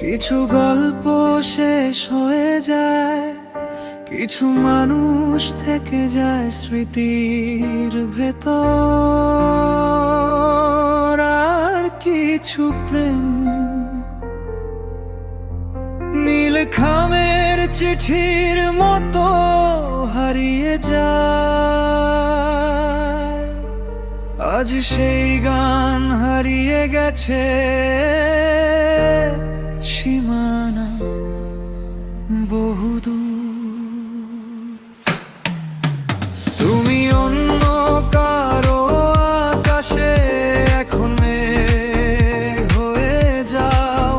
কিছু গল্প শেষ হয়ে যায়, কিছু মানুষ থেকে যায় স্মৃতির ভেতর, আর কিছু প্রেম নীল খামের চিঠির মতো হারিয়ে যায়। আজ সেই গান হারিয়ে গেছে সীমানা বহুদূর। তুমি অন্য কারো আকাশে এখন মেঘ হয়ে যাও,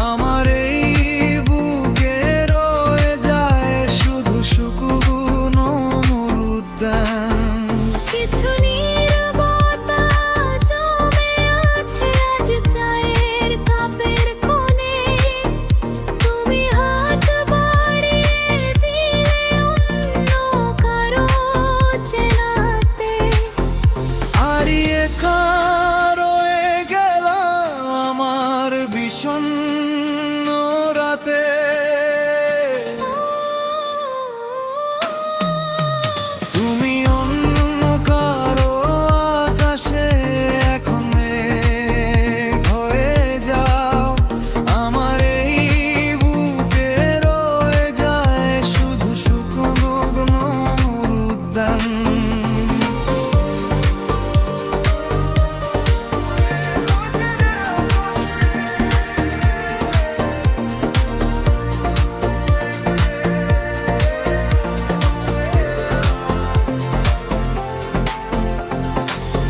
আমার এই বুকে রয়ে যায় শুধু শুকনো মরুদ্যান। কিছু নীরবতা জমে আছে আজ চায়ের কাপের কোণে, তুমি হাত বাড়িয়ে দিলে অন্য কারো চেনাতে। হারিয়ে রয়ে গেলাম আমার বিষণ্ণ রাতে। তুমি অন্য কারো আকাশে এখন মেঘ হয়ে যাও, আমার এই বুকে রয়ে যায় শুধু শুকনো মরুদ্যান।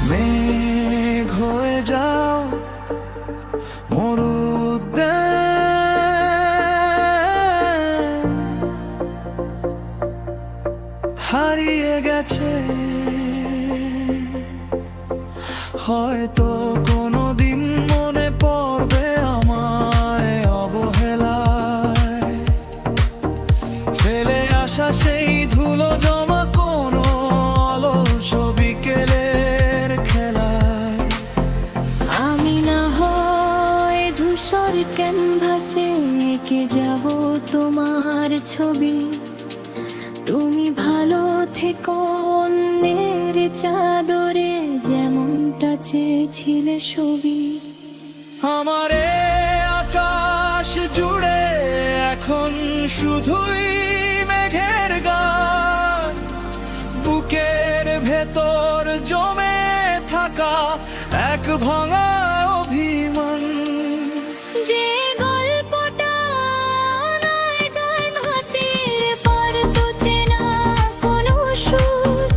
মেঘ হয়ে যাও মরুদ্যান, হারিয়ে গেছে হয়তো কোনোদিন মনে পড়বে আমায় অবহেলায়, ফেলে আসা সেই ধুলো জমা কোনো অলস বিকেলের খেলায়। আমি না হয় ধূসর ক্যানভাসে এঁকে যাব তোমার ছবি, তুমি ভালো থেকো অন্যের চাদরে যেমনটা চেয়েছিলে ছবি। আমার এ আকাশ জুড়ে এখন শুধুই মেঘের গান, বুকের ভেতর জমে থাকা এক ভাঙা অভিমান। যে গল্পটা নয় গান হাতে পারতো চেনা কোনো সুর,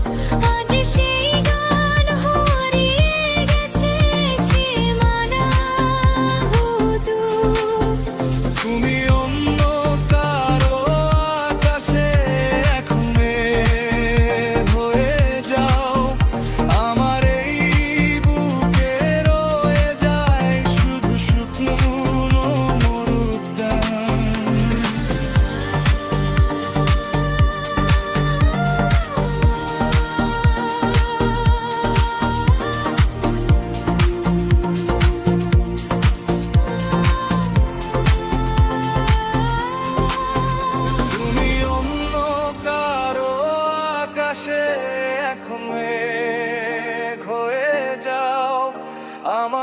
আজ সেই গান হারিয়ে গেছে সীমানা বহুদূর। তুমি অন্য কারো আকাশে এখন মেঘ হয়ে যাও, আমার এই বুকে রয়ে যায় শুধু শুকনো মরুদ্যান। তুমি অন্য কারো আকাশে এখন মেঘ হয়ে যাও, আমার